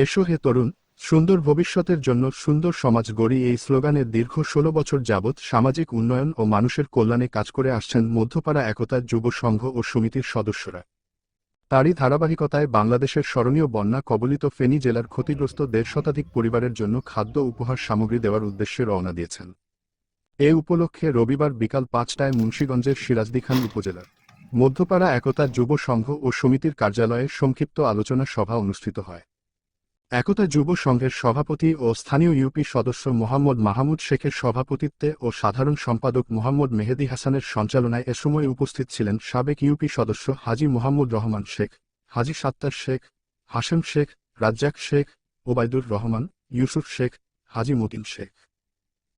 এসো হে তরুণ, সুন্দর ভবিষ্যতের জন্য সুন্দর সমাজ গড়ি এই স্লোগানে দীর্ঘ ১৬ বছর যাবৎ সামাজিক উন্নয়ন ও মানুষের কল্যাণে কাজ করে আসছেন মধ্যপাড়া একতা যুব সংঘ ও সমিতির সদস্যরা। তারই ধারাবাহিকতায় বাংলাদেশের স্মরণীয় বন্যা কবলিত ফেনী জেলার ক্ষতিগ্রস্ত ১৫০ শতাধিক পরিবারের জন্য খাদ্য উপহার সামগ্রী দেওয়ার উদ্দেশ্যে রওনা দিয়েছেন। এ উপলক্ষে রবিবার বিকাল ৫টায় মুন্সিগঞ্জের সিরাজদিখান উপজেলার মধ্যপাড়া একতা যুব সংঘ ও সমিতির কার্যালয়ে সংক্ষিপ্ত আলোচনা সভা অনুষ্ঠিত হয়। একতা যুব সংঘের সভাপতি ও স্থানীয় ইউপি সদস্য মোহাম্মদ মাহমুদ শেখের সভাপতিত্বে ও সাধারণ সম্পাদক মোহাম্মদ মেহেদী হাসানের সঞ্চালনায় এ সময় উপস্থিত ছিলেন সাবেক ইউপি সদস্য হাজী মোহাম্মদ রহমান শেখ, হাজী সাত্তার শেখ, হাশেম শেখ, রাজ্জাক শেখ, ওবায়দুর রহমান, ইউসুফ শেখ, হাজী মতিন শেখ।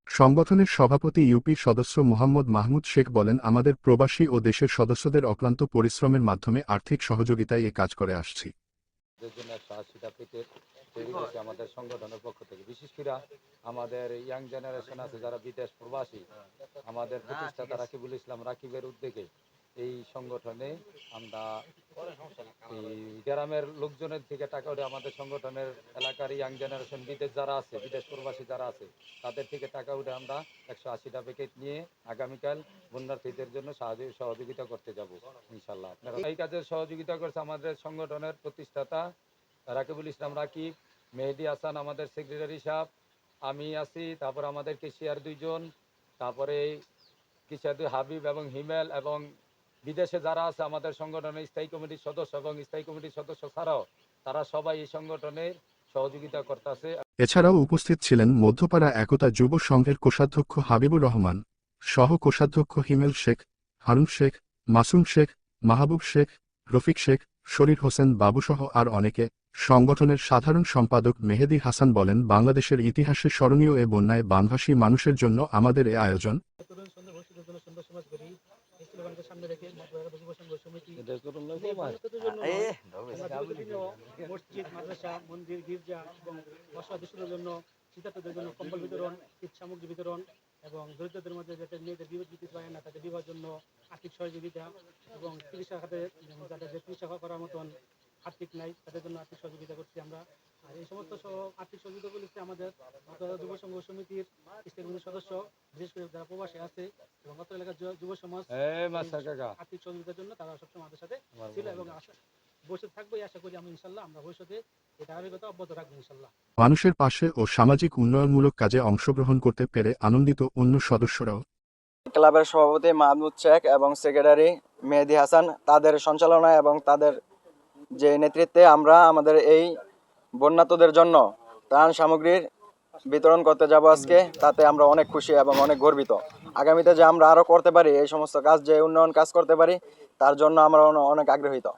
সংগঠনের সভাপতি ইউপি সদস্য মোহাম্মদ মাহমুদ শেখ বলেন, আমাদের প্রবাসী ও দেশের সদস্যদের অক্লান্ত পরিশ্রমের মাধ্যমে আর্থিক সহযোগিতায় এ কাজ করে আসছি। আমাদের সংগঠনের পক্ষ থেকে বিশেষ করে আমাদের ইয়াং জেনারেশন আছে যারা বিদেশ প্রবাসী, আমাদের প্রতিষ্ঠাতা রাকিবুল ইসলাম রাকিবের উদ্যোগে এই সংগঠনে আমরা এই গ্রামের লোকজনের থেকে টাকা উঠে আমাদের সংগঠনের এলাকার ইয়াং জেনারেশন বিদেশ যারা আছে, বিদেশ প্রবাসী যারা আছে, তাদের থেকে টাকা উঠে আমরা 180টা প্যাকেট নিয়ে আগামীকাল বন্যার্থীদের জন্য সহযোগিতা করতে যাব ইনশাল্লাহ। আপনারা এই কাজের সহযোগিতা করছে আমাদের সংগঠনের প্রতিষ্ঠাতা রাকিবুল ইসলাম রাকিব, মেহেদী হাসান আমাদের সেক্রেটারি সাহেব, আমি আছি, তারপর আমাদের কেশিয়ার 2 জন, তারপরে কেশিয়ার 2 হাবিব এবং হিমেল, এবং বিদেশে যারা আছে আমাদের সংগঠনের স্থায়ী কমিটির সদস্য এবং স্থায়ী কমিটির সদস্য ছাড়াও তারা সবাই এই সংগঠনের সহযোগিতা করতেছে। এছাড়াও উপস্থিত ছিলেন মধ্যপাড়া একতা যুব সংঘের কোষাধ্যক্ষ হাবিবুর রহমান, সহ কোষাধ্যক্ষ হিমেল শেখ, হারুন শেখ, মাসুম শেখ, মাহবুব শেখ, রফিক শেখ, শরীর হোসেন বাবুসহ আর অনেকে। সংগঠনের সাধারণ সম্পাদক মেহেদী হাসান বলেন, বাংলাদেশের ইতিহাসে স্মরণীয় এ বন্যায় বানভাসী মানুষের জন্য আমাদের এ আয়োজন। মসজিদ, মাদ্রাসা, মন্দির, গির্জা এবং অসহায় জন্য শীতার্তদের জন্য কম্বল বিতরণ, শীত সামগ্রী বিতরণ এবং দরিদ্রদের মধ্যে যাতে মেয়েদের বিবাহ দিতে পারে না তাদের বিবাহের জন্য আর্থিক সহযোগিতা এবং চিকিৎসা খাতে যাদের চিকিৎসা করার মতন আর্থিক নাই তাদের জন্য আর্থিক সহযোগিতা করছি আমরা। আর এই সমস্ত আর্থিক সহযোগিতাগুলি আমাদের যুব সংঘ সমিতির স্থায়ী সদস্য, বিশেষ করে যারা প্রবাসী আছে এবং অত্র এলাকার যুব সমাজ আর্থিক সহযোগিতার জন্য তারা সবসময় আমাদের সাথে ছিল এবং ভবিষ্যৎ থাকবে। আশা করি আমি ইনশাল্লাহ আমরা ভবিষ্যতে এটা ধারাবাহিকতা অব্যাহত রাখবো ইনশাল্লাহ। মানুষের পাশে ও সামাজিক উন্নয়নমূলক কাজে অংশগ্রহণ করতে পেরে আনন্দিত অন্য সদস্যরাও। ক্লাবের সভাপতি মাহমুদ শেখ এবং সেক্রেটারি মেহেদী হাসান, তাদের সঞ্চালনায় এবং তাদের যে নেতৃত্বে আমরা আমাদের এই বন্যার্তদের জন্য ত্রাণ সামগ্রীর বিতরণ করতে যাব আজকে, তাতে আমরা অনেক খুশি এবং অনেক গর্বিত। আগামীতে যে আমরা আরও করতে পারি, এই সমস্ত কাজ যে উন্নয়ন কাজ করতে পারি, তার জন্য আমরা অনেক আগ্রহীত।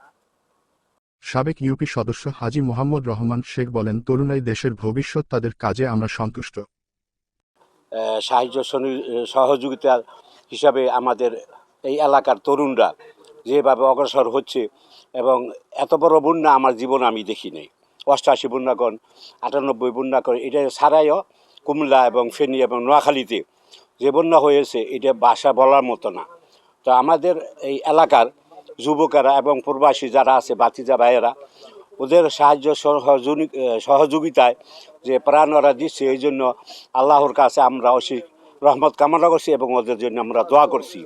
সাবেক ইউপি সদস্য হাজী মোহাম্মদ রহমান শেখ বলেন, তরুণাই দেশের ভবিষ্যৎ, তাদের কাজে আমরা সন্তুষ্ট। সাহায্য সহযোগিতা হিসাবে আমাদের এই এলাকার তরুণরা যেভাবে অগ্রসর হচ্ছে, এবং এত বড় বন্যা আমার জীবন আমি দেখি নাই। 88 বন্যা কন, 98 বন্যা কন, এটা ছাড়াইও কুমিল্লা এবং ফেনী এবং নোয়াখালীতে যে বন্যা হয়েছে এটা ভাষা বলার মতো না। তো আমাদের এই এলাকার যুবকেরা এবং প্রবাসী যারা আছে, বাতিজা ভাইয়েরা, ওদের সাহায্য সহযোগিতায় যে প্রাণ ওরা দিচ্ছে, এই জন্য আল্লাহর কাছে আমরা অশেষ রহমত কামনা করছি এবং ওদের জন্য আমরা দোয়া করছি।